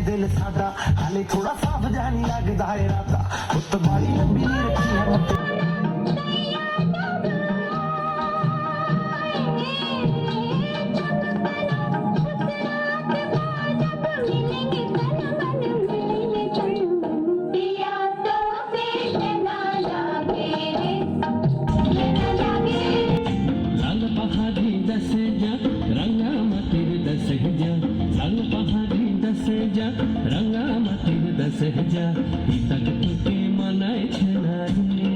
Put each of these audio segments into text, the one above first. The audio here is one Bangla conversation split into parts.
दिल साडा हाले थोड़ा साफ जानी लगदा है राता उत बाली लंबी रखी है सहजा तक तुके मनाई छनारे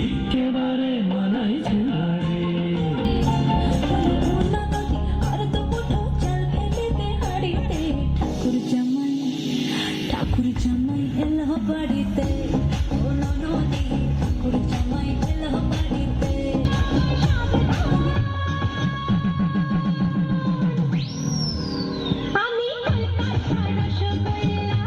एकेबारे मनाई छनारे ठाकुर जमाई एलह बाड़ीते ओ ननदी ठाकुर जमाई एलह बाड़ीते আমি কলকাতার রসগোল্লা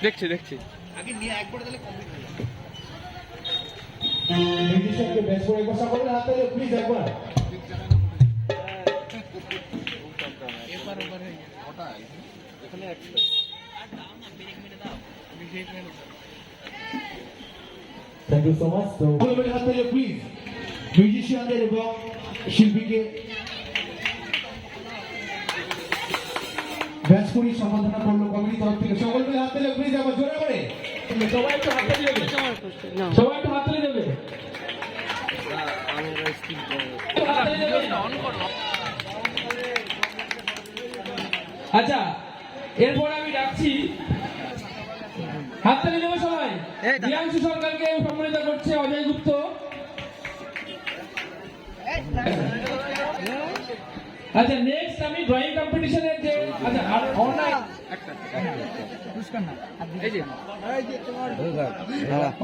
দেখছি দেখছি মিউজিশিয়ানকে বেশ করে একবার সকলে হাত তালি প্লিজ একবার। Thank you so much. তো সকলে হাত তালি প্লিজ মিউজিশিয়ানদের এবং শিল্পীকে ব্যাচ করি সম্বর্ধনা করলো কমিটির তরফ থেকে। সকল মিলে হাত তালি প্লিজ একবার জোরে করে সবাই একটু হাত তালি দেবে, সবাই একটু হাত তালি দেবে। আচ্ছা, এরপর আমি ডাকছি হাততালি দেবো সবাই। দিয়াংশু সরকারকে সম্মানিত করছে অজয় গুপ্ত। আচ্ছা, নেক্সট আমি ড্রয়িং কম্পিটিশনের যে আচ্ছা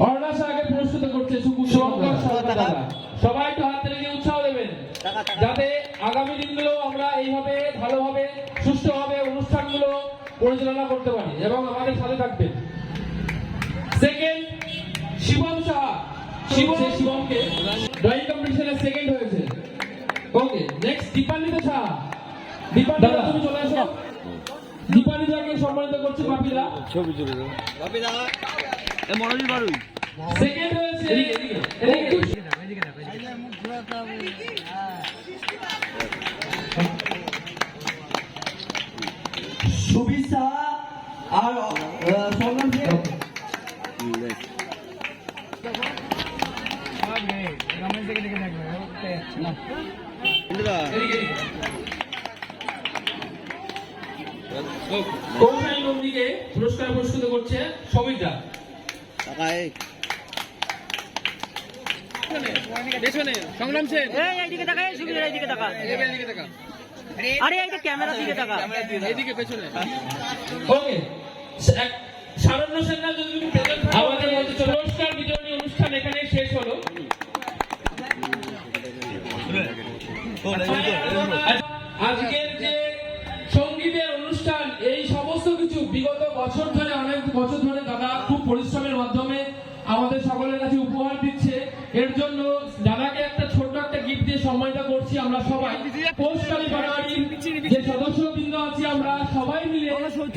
অর্ণা শাহকে পুরস্কৃত করছে শুভঙ্কর সরকার। সবাই একটু হাততালি দিয়ে উৎসাহ দেবেন যাতে আগামী দিনগুলো আমরা এইভাবে ভালোভাবে সুষ্ঠুভাবে অনুষ্ঠানগুলো পরিচালনা করতে পারি এবং আমাদের সাথে থাকবেন। সেকেন্ড শিবম সাহা, শিবমকে ড্রয়িং কম্পিটিশনে সেকেন্ড হয়েছে। ওকে, নেক্সট দীপান্বিতা সাহা। দীপান্বিতা তুমি চলে আসো। দীপান্বিতাকে সম্মানিত করছে বাপিদা। ছবি তুলে দাও বাপিদা। মনোজ বারুই সেকেন্ড হয়েছে সুবীর সাহা আর সলমান সেন। কৌশালী নন্দীকে পুরস্কার পুরস্কৃত করছে সবিতা। সংগ্রাম সেন। এইদিকে তাকা, এই সুবিধার এইদিকে তাকা। আরে এইটা ক্যামেরা দিকে তাকা। এইদিকে পেছনে। ওকে, শারণ্য সেনরা যদি তুমি প্রেজেন্ট থাকো আমাদের মধ্যে পুরস্কার বিতরণী অনুষ্ঠান এখানে শেষ হলো। আজকের যে সঙ্গীতের অনুষ্ঠান এই সমস্ত কিছু বিগত বছর ধরে অনেক বছর ধরে দাদা খুব পরিশ্রমের মাধ্যমে আমাদের সকলের কাছে উপহার দিচ্ছে। এর জন্য দাদাকে একটা ছোট্ট একটা গিফট দিয়ে সম্মানিত করছি আমরা সবাই। পোস্টকালী বাড়াবাড়ির যে সদস্যবৃন্দ আছি আমরা সবাই মিলে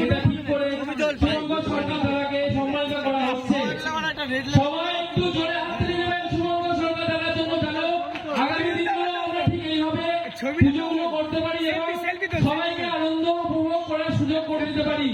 এটা ঠিক করে শুভঙ্কর সরকার দাদাকে সম্মানিত করা হচ্ছে। সবাই একটু জোরে হাততালি দেবেন শুভঙ্কর সরকার দাদার জন্য, জানো আগামী দিনগুলো আমরা ঠিক এইভাবে পুজোগুলো করতে পারি এবং সবাইকে আনন্দ উপভোগ করার সুযোগ করে দিতে পারি।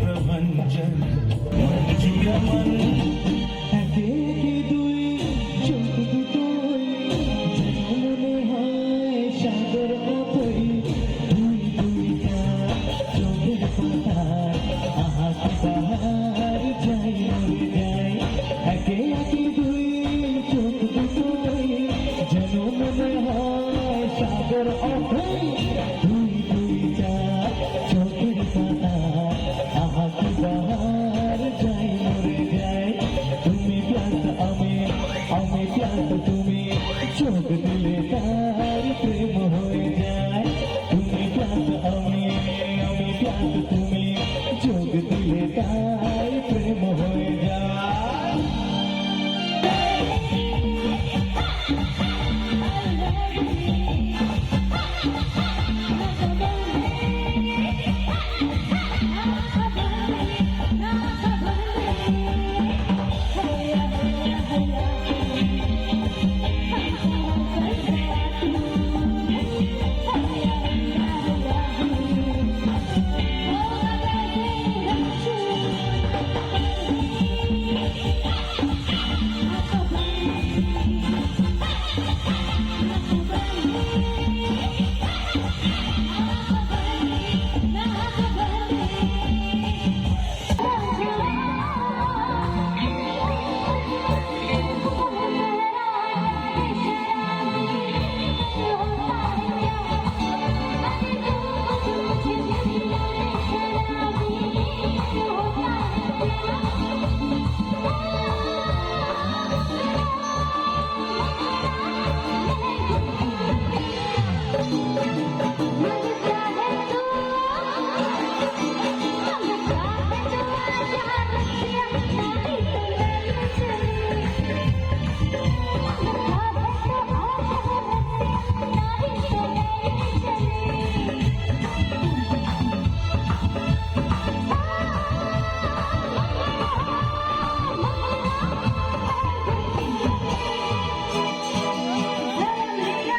প্রভঞ্জন মঞ্জুর মন একে দুই চোখ দুটোই যেন মনে হয় সাগর অতই দুই দুইটা চোখের পাতায় আহাত বাহার যাই মরে যায় একে একে দুই চোখ দুটোই যেন মনে হয় সাগর অতই দুই দুইটা চোখের পাতায় আহাত বাহার যাই মরে যায় তুমি প্যাস আমি প্যাস তুমি চোখ দিলে